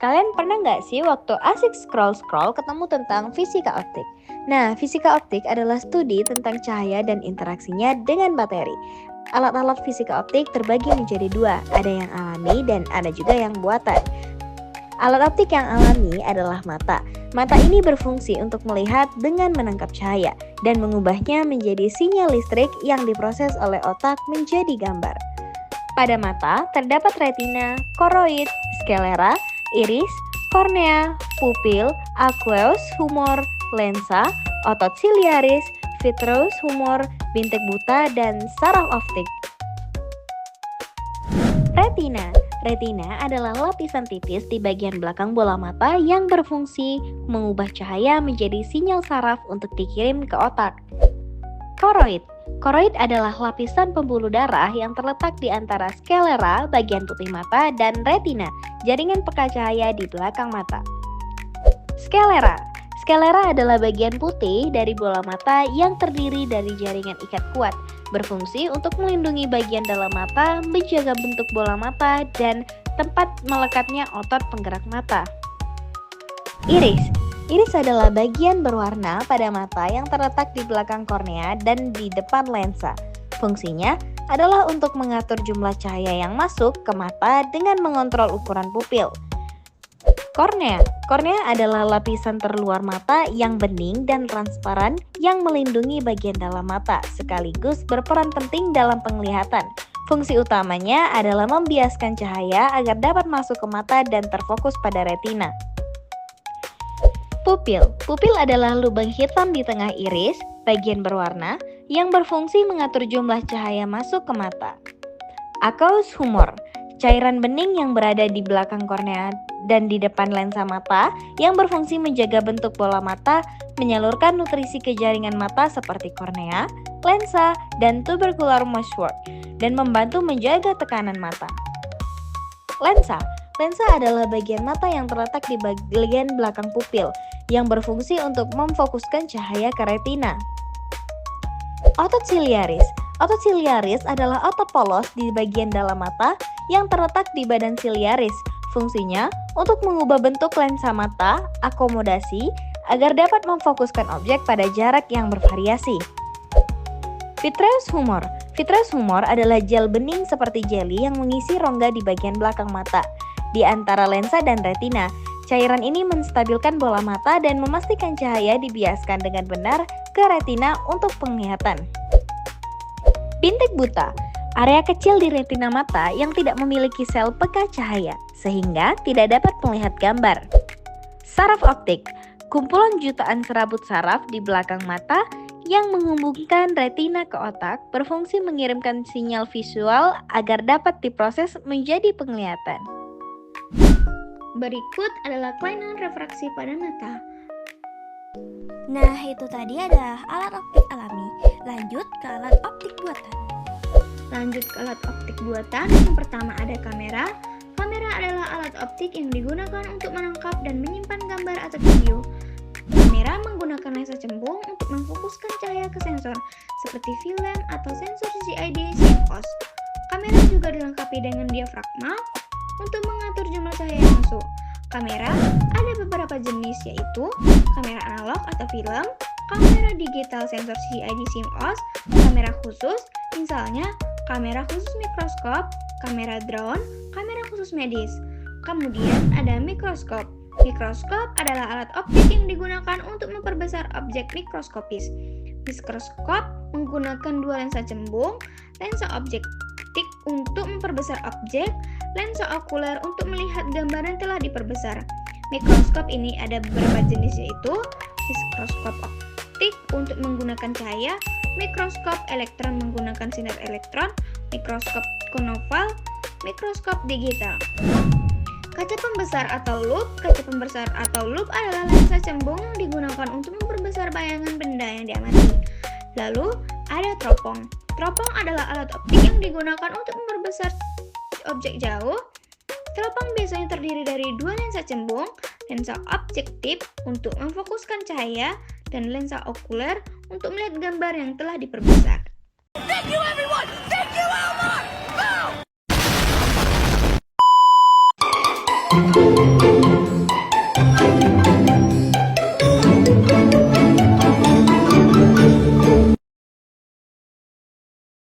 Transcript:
Kalian pernah nggak sih waktu asik scroll-scroll ketemu tentang fisika optik? Nah, fisika optik adalah studi tentang cahaya dan interaksinya dengan materi. Alat-alat fisika optik terbagi menjadi dua, ada yang alami dan ada juga yang buatan. Alat optik yang alami adalah mata. Mata ini berfungsi untuk melihat dengan menangkap cahaya dan mengubahnya menjadi sinyal listrik yang diproses oleh otak menjadi gambar. Pada mata terdapat retina, koroid, sklera, iris, kornea, pupil, aqueous humor, lensa, otot siliaris, vitreous humor, bintik buta, dan saraf optik. Retina adalah lapisan tipis di bagian belakang bola mata yang berfungsi mengubah cahaya menjadi sinyal saraf untuk dikirim ke otak. Koroid adalah lapisan pembuluh darah yang terletak di antara sklera, bagian putih mata, dan retina, jaringan peka cahaya di belakang mata. Sklera adalah bagian putih dari bola mata yang terdiri dari jaringan ikat kuat, berfungsi untuk melindungi bagian dalam mata, menjaga bentuk bola mata, dan tempat melekatnya otot penggerak mata. Iris adalah bagian berwarna pada mata yang terletak di belakang kornea dan di depan lensa. Fungsinya adalah untuk mengatur jumlah cahaya yang masuk ke mata dengan mengontrol ukuran pupil. Kornea adalah lapisan terluar mata yang bening dan transparan yang melindungi bagian dalam mata, sekaligus berperan penting dalam penglihatan. Fungsi utamanya adalah membiaskan cahaya agar dapat masuk ke mata dan terfokus pada retina. Pupil adalah lubang hitam di tengah iris, bagian berwarna, yang berfungsi mengatur jumlah cahaya masuk ke mata. Aqueous humor, cairan bening yang berada di belakang kornea dan di depan lensa mata, yang berfungsi menjaga bentuk bola mata, menyalurkan nutrisi ke jaringan mata seperti kornea, lensa, dan tubercular meshwork, dan membantu menjaga tekanan mata. Lensa adalah bagian mata yang terletak di bagian belakang pupil, yang berfungsi untuk memfokuskan cahaya ke retina. Otot siliaris adalah otot polos di bagian dalam mata yang terletak di badan siliaris. Fungsinya untuk mengubah bentuk lensa mata, akomodasi, agar dapat memfokuskan objek pada jarak yang bervariasi. Vitreous humor adalah gel bening seperti jeli yang mengisi rongga di bagian belakang mata, di antara lensa dan retina. Cairan ini menstabilkan bola mata dan memastikan cahaya dibiaskan dengan benar ke retina untuk penglihatan. Bintik buta, area kecil di retina mata yang tidak memiliki sel peka cahaya, sehingga tidak dapat melihat gambar. Saraf optik, kumpulan jutaan serabut saraf di belakang mata yang menghubungkan retina ke otak, berfungsi mengirimkan sinyal visual agar dapat diproses menjadi penglihatan. Berikut adalah kelainan refraksi pada mata. Nah, itu tadi adalah alat optik alami. Lanjut ke alat optik buatan. Yang pertama ada kamera. Kamera adalah alat optik yang digunakan untuk menangkap dan menyimpan gambar atau video. Kamera menggunakan lensa cembung untuk memfokuskan cahaya ke sensor, seperti film atau sensor CID CMOS. Kamera juga dilengkapi dengan diafragma untuk mengatur jumlah cahaya yang masuk. Kamera ada beberapa jenis, yaitu kamera analog atau film, kamera digital sensor CID CMOS, kamera khusus, misalnya kamera khusus mikroskop, kamera drone, kamera khusus medis. Kemudian ada mikroskop. Mikroskop adalah alat optik yang digunakan untuk memperbesar objek mikroskopis. Mikroskop menggunakan dua lensa cembung, lensa objektif untuk memperbesar objek, lensa okuler untuk melihat gambar yang telah diperbesar. Mikroskop ini ada beberapa jenis, yaitu mikroskop optik untuk menggunakan cahaya, mikroskop elektron menggunakan sinar elektron, mikroskop konoval, mikroskop digital. Kaca pembesar atau loop adalah lensa cembung yang digunakan untuk memperbesar bayangan benda yang diamati. Lalu ada teropong. Teropong adalah alat optik yang digunakan untuk memperbesar objek jauh. Teropong biasanya terdiri dari dua lensa cembung, lensa objektif untuk memfokuskan cahaya, dan lensa okuler untuk melihat gambar yang telah diperbesar. Thank you everyone! Thank you Elmar! Go!